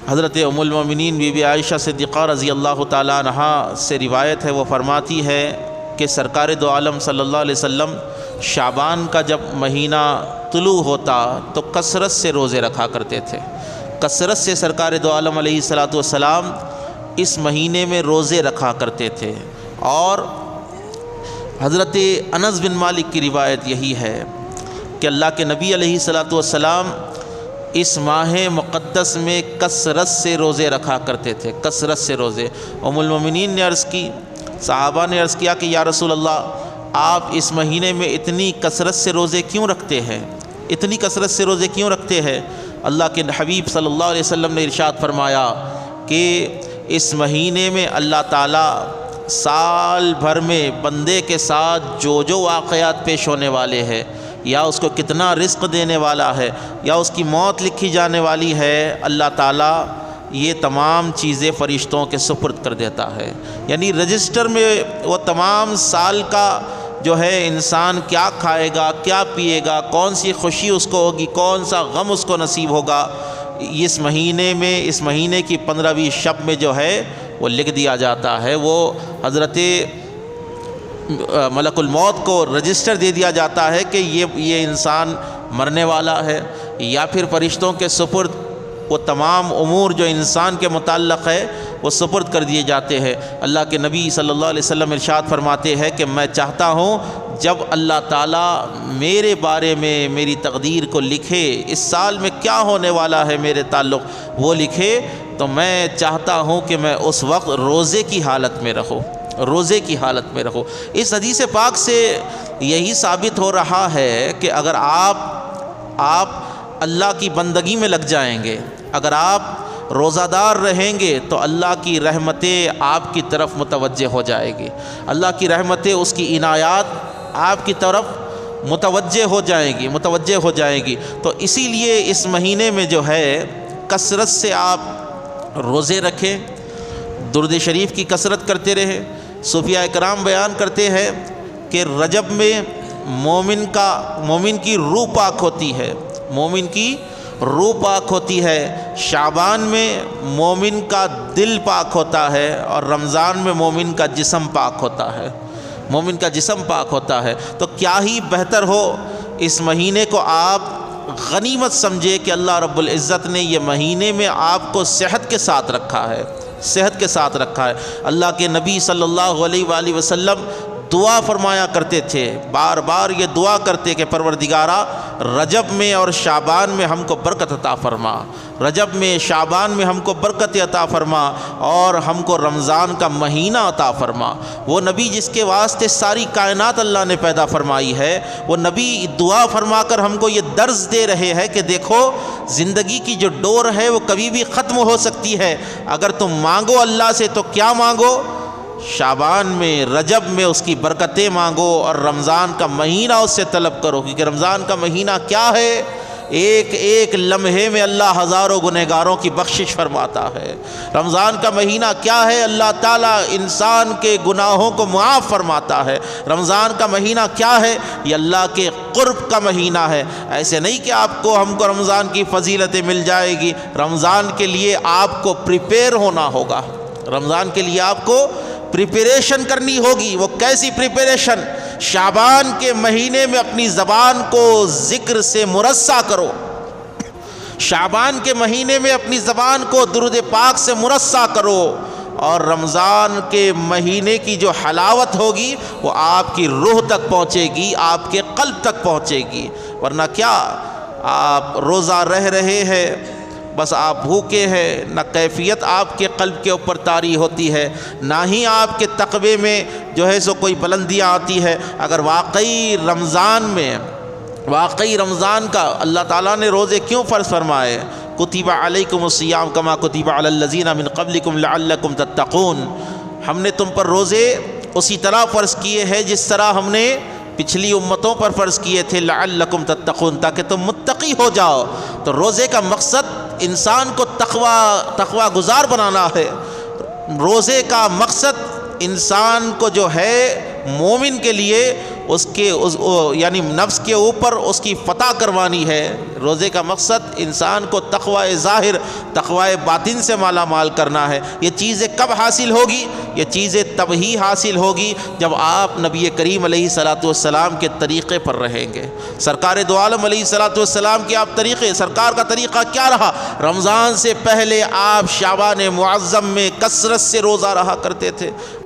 حضرت ام المومنین بی بی عائشہ صدیقہ رضی اللہ تعالیٰ عنہا سے روایت ہے، وہ فرماتی ہے کہ سرکار دو عالم صلی اللہ علیہ وسلم شعبان کا جب مہینہ طلوع ہوتا تو کثرت سے روزے رکھا کرتے تھے۔ کثرت سے سرکار دو عالم علیہ الصلوۃ والسلام اس مہینے میں روزے رکھا کرتے تھے۔ اور حضرت انس بن مالک کی روایت یہی ہے کہ اللہ کے نبی علیہ الصلوۃ والسلام اس ماہ مقدس میں کثرت سے روزے رکھا کرتے تھے، کثرت سے روزے۔ ام المومنین نے عرض کی، صحابہ نے عرض کیا کہ یا رسول اللہ، آپ اس مہینے میں اتنی کثرت سے روزے کیوں رکھتے ہیں؟ اتنی کثرت سے روزے کیوں رکھتے ہیں؟ اللہ کے حبیب صلی اللہ علیہ وسلم نے ارشاد فرمایا کہ اس مہینے میں اللہ تعالیٰ سال بھر میں بندے کے ساتھ جو جو واقعات پیش ہونے والے ہیں، یا اس کو کتنا رزق دینے والا ہے، یا اس کی موت لکھی جانے والی ہے، اللہ تعالیٰ یہ تمام چیزیں فرشتوں کے سپرد کر دیتا ہے۔ یعنی رجسٹر میں وہ تمام سال کا جو ہے انسان کیا کھائے گا، کیا پیے گا، کون سی خوشی اس کو ہوگی، کون سا غم اس کو نصیب ہوگا، اس مہینے میں، اس مہینے کی 15ویں شب میں جو ہے وہ لکھ دیا جاتا ہے۔ وہ حضرت ملک الموت کو رجسٹر دے دیا جاتا ہے کہ یہ انسان مرنے والا ہے، یا پھر فرشتوں کے سپرد وہ تمام امور جو انسان کے متعلق ہے وہ سپرد کر دیے جاتے ہیں۔ اللہ کے نبی صلی اللہ علیہ وسلم ارشاد فرماتے ہیں کہ میں چاہتا ہوں جب اللہ تعالیٰ میرے بارے میں میری تقدیر کو لکھے، اس سال میں کیا ہونے والا ہے میرے تعلق وہ لکھے، تو میں چاہتا ہوں کہ میں اس وقت روزے کی حالت میں رہوں، روزے کی حالت میں رہو۔ اس حدیث پاک سے یہی ثابت ہو رہا ہے کہ اگر آپ اللہ کی بندگی میں لگ جائیں گے، اگر آپ روزہ دار رہیں گے تو اللہ کی رحمتیں آپ کی طرف متوجہ ہو جائے گی، اللہ کی رحمتیں، اس کی عنایات آپ کی طرف متوجہ ہو جائیں گی۔ تو اسی لیے اس مہینے میں جو ہے کثرت سے آپ روزے رکھیں، درود شریف کی کثرت کرتے رہیں۔ صوفیاء کرام بیان کرتے ہیں کہ رجب میں مومن کی روح پاک ہوتی ہے، مومن کی روح پاک ہوتی ہے، شعبان میں مومن کا دل پاک ہوتا ہے، اور رمضان میں مومن کا جسم پاک ہوتا ہے، مومن کا جسم پاک ہوتا ہے۔ تو کیا ہی بہتر ہو اس مہینے کو آپ غنیمت سمجھے کہ اللہ رب العزت نے یہ مہینے میں آپ کو صحت کے ساتھ رکھا ہے، صحت کے ساتھ رکھا ہے۔ اللہ کے نبی صلی اللہ علیہ وآلہ وسلم دعا فرمایا کرتے تھے، بار بار یہ دعا کرتے کہ پروردگارا رجب میں اور شعبان میں ہم کو برکت عطا فرما، رجب میں شعبان میں ہم کو برکت عطا فرما، اور ہم کو رمضان کا مہینہ عطا فرما۔ وہ نبی جس کے واسطے ساری کائنات اللہ نے پیدا فرمائی ہے، وہ نبی دعا فرما کر ہم کو یہ درس دے رہے ہیں کہ دیکھو زندگی کی جو ڈور ہے وہ کبھی بھی ختم ہو سکتی ہے، اگر تم مانگو اللہ سے تو کیا مانگو؟ شعبان میں، رجب میں اس کی برکتیں مانگو، اور رمضان کا مہینہ اس سے طلب کرو، کیونکہ رمضان کا مہینہ کیا ہے؟ ایک ایک لمحے میں اللہ ہزاروں گنہگاروں کی بخشش فرماتا ہے۔ رمضان کا مہینہ کیا ہے؟ اللہ تعالیٰ انسان کے گناہوں کو معاف فرماتا ہے۔ رمضان کا مہینہ کیا ہے؟ یہ اللہ کے قرب کا مہینہ ہے۔ ایسے نہیں کہ ہم کو رمضان کی فضیلتیں مل جائے گی، رمضان کے لیے آپ کو پریپیئر ہونا ہوگا، رمضان کے لیے آپ کو پریپریشن کرنی ہوگی۔ وہ کیسی پریپریشن؟ شعبان کے مہینے میں اپنی زبان کو ذکر سے مرصع کرو، شعبان کے مہینے میں اپنی زبان کو درود پاک سے مرصع کرو، اور رمضان کے مہینے کی جو حلاوت ہوگی وہ آپ کی روح تک پہنچے گی، آپ کے قلب تک پہنچے گی۔ ورنہ کیا آپ روزہ رہ رہے ہیں، بس آپ بھوکے ہیں، نہ کیفیت آپ کے قلب کے اوپر طاری ہوتی ہے، نہ ہی آپ کے تقوی میں جو ہے سو کوئی بلندیاں آتی ہے۔ اگر واقعی رمضان کا اللہ تعالیٰ نے روزے کیوں فرض فرمائے؟ کتب علیکم الصیام کما کتب علی الذین من قبلکم لعلکم تتقون، ہم نے تم پر روزے اسی طرح فرض کیے ہیں جس طرح ہم نے پچھلی امتوں پر فرض کیے تھے، لعلکم تتقون، تاکہ تم متقی ہو جاؤ۔ تو روزے کا مقصد انسان کو تقوی گزار بنانا ہے، روزے کا مقصد انسان کو جو ہے مومن کے لیے یعنی نفس کے اوپر اس کی فتح کروانی ہے۔ روزے کا مقصد انسان کو تقوی ظاہر تقوی باطن سے مالا مال کرنا ہے۔ یہ چیزیں کب حاصل ہوگی؟ یہ چیزیں تب ہی حاصل ہوگی جب آپ نبی کریم علیہ الصلاۃ والسلام کے طریقے پر رہیں گے۔ سرکار دو عالم علیہ الصلاۃ والسلام کے آپ طریقے، سرکار کا طریقہ کیا رہا؟ رمضان سے پہلے آپ شعبان معظم میں کثرت سے روزہ رہا کرتے تھے۔